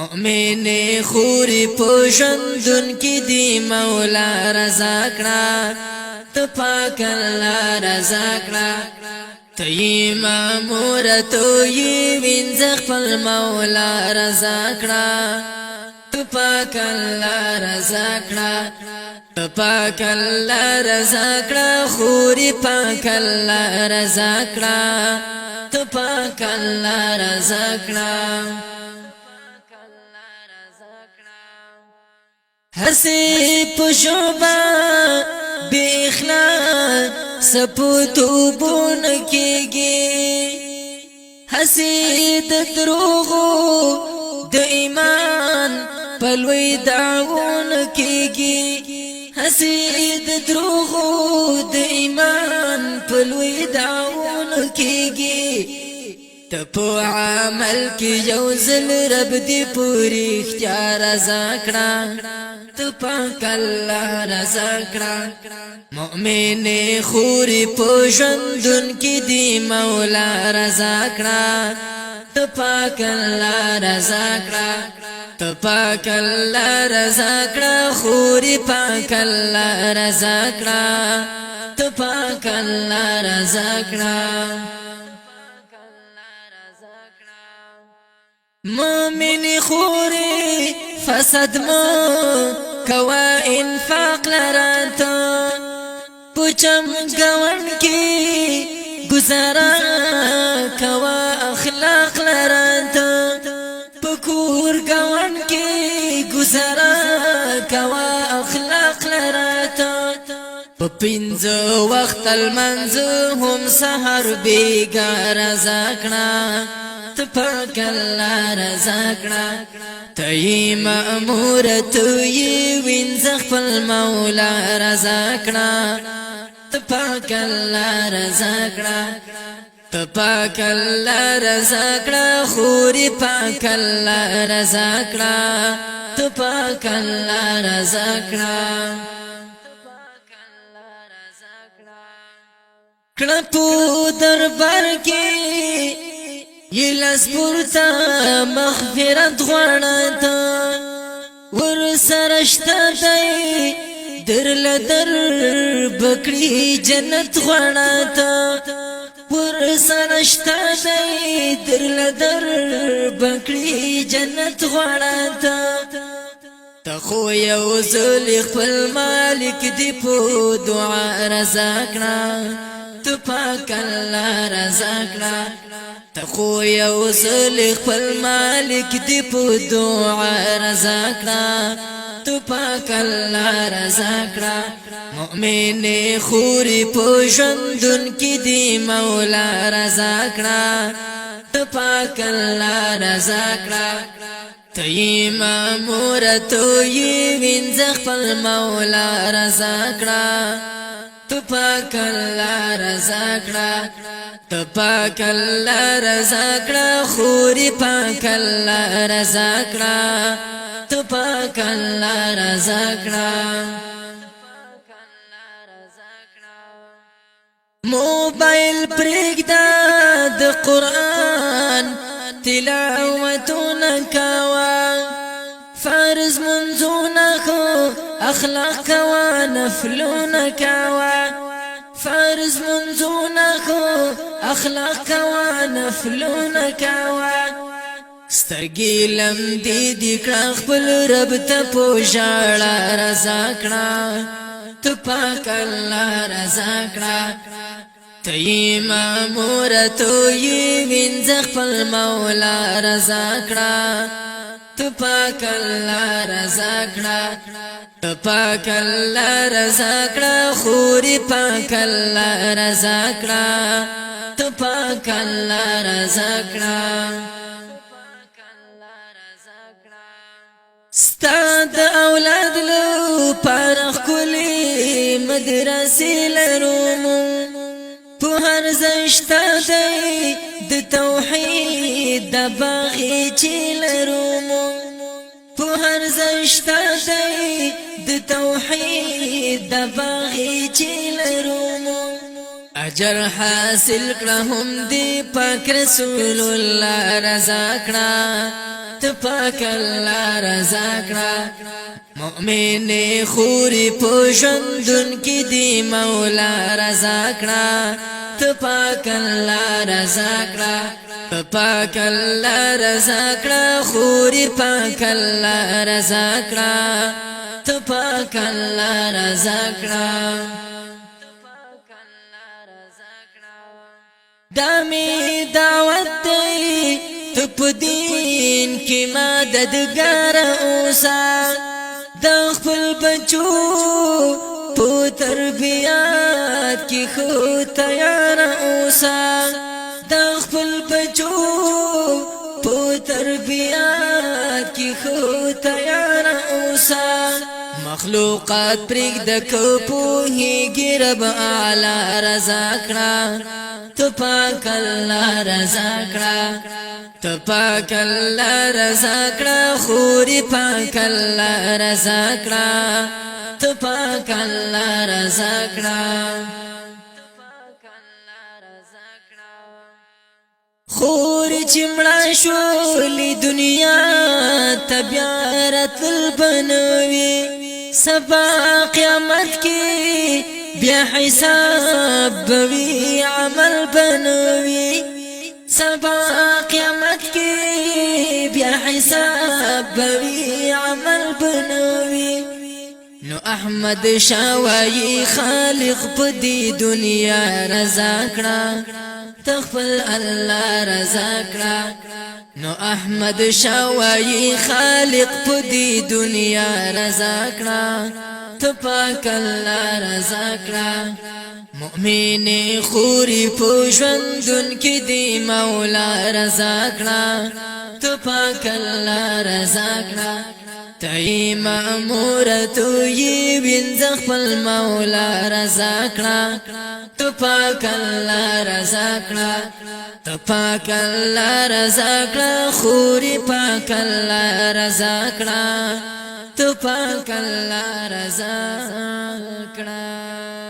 مؤمن خوري پوشندن کی دی مولا رضا کړه ته پاک الله رضا کړه ته مامور تو وینځ خپل مولا رضا کړه ته پاک الله رضا کړه ته پاک الله رضا کړه خوري پاک الله رضا کړه ته پاک الله رضا کړه هسي پشوبا بے اخلاص سپوتو بون کیگی هسي د دروغو د ایمان پلوی دعوون کیگی هسي د دروغو د ایمان پلوی دعوون کیگی تپو عمل کی یوزل رب دی پوری اختیار رضا کړه ته پاک الله رضا کړه مؤمن خوري پوشندن کی دی مولا رضا کړه ته پاک الله رضا کړه ته پاک الله رضا کړه خوري پاک الله رضا کړه ته پاک الله رضا کړه مومن خوري فسد مو کوا انفاق لراتا پوچم گون کی گزارا کوا اخلاق لراتا پکور گون کی گزارا کوا اخلاق لراتا پپینزو وقت المنزو هم سحر بیگا رضا کړه ته پاک الله رضا کړه ته مأمور تو وینځ خپل مولا رضا کړه ته پاک الله رضا کړه ته پاک الله رضا کړه خوري پاک الله رضا کړه ته پاک الله رضا کړه کړه په دربار کې یلس پورتا مغفرت غواړه ور سرشته دی در لدر بکړي جنت غواړه ور سرشته دی در لدر بکړي جنت غواړه ته خو یو ځل خپل مالک دی په دعا رضا کړه ته پاک الله رضا کړه ته خو یو ځل خپل مالک دی په دعا رضا کړه ته پاک الله رضا کړه مؤمن خوري پوشندن کی دی مولا رضا کړه ته پاک الله رضا کړه ته مامور تو وینځ خپل مولا رضا کړه ته پاک الله رضا کړه ته پاک الله رضا کړه خوري پاک الله رضا کړه ته پاک الله رضا کړه موبایل پرېږده د قرآن تلاوتونه کوه فرض منځونه خو اخلاق کوه نفلونه کوه فرض منځونه خو اخلاق کوه نفلونه کوه سترګې لمدې دي کړه خپل رب ته په ژړا رضا کړه ته پاک الله رضا کړه ته مامور تو وینځ خپل مولا رضا کړه ته پاک الله رضا کړه ته پاک الله رضا کړه خوري پاک الله رضا کړه ته پاک الله رضا کړه ستا د اولاد لو پرخ کلی مدرسې لروم په هر زشته دی د توحید د باغچې لروم په هر زشته دی د توحید د باغچې لروم اجر حاصل کړه هم دی پاک رسول الله رضا کړه ته پاک الله رضا کړه مؤمن خوري پوشندن کی دی مولا رضا کړه ته پاک الله رضا کړه ته پاک الله رضا کړه خوري پاک الله رضا کړه ته پاک الله رضا کړه دامي دعوت دی ته په دین کې مددګار اوسه د خپل بچو په تربیات کې خو تیار اوسه د خپل بچو په تربیات کې خو تیار اوسه مخلوقات پرېږ د کوپوهېږي رب اعلی رضا کړه ته پاک الله رضا کړه ته پاک الله رضا کړه خوري پاک الله رضا کړه ته پاک الله رضا کړه خوري چې مړه شولې دنیا ته بیا راتلل بنوي سبا قیامت کې بیا حساب بوي عمل بنوي سبا قیامت کې بیا حساب بوي عمل بنوي نو احمد شاوي خالق په دې دنیا رضا کړه تخفل الله رضا کړه نو احمد شاوي خالق په دې دنیا رضا کړه ته پاک الله رضا کړه مؤمن خوري پوشندن کې دی مولا رضا کړه ته پاک الله رضا کړه تای مأمور تو یې وینځ خپل مولا رضا کړه ته پاک الله رضا کړه ته پاک الله رضا کړه خوري پاک الله رضا کړه ته پاک الله رضا کړه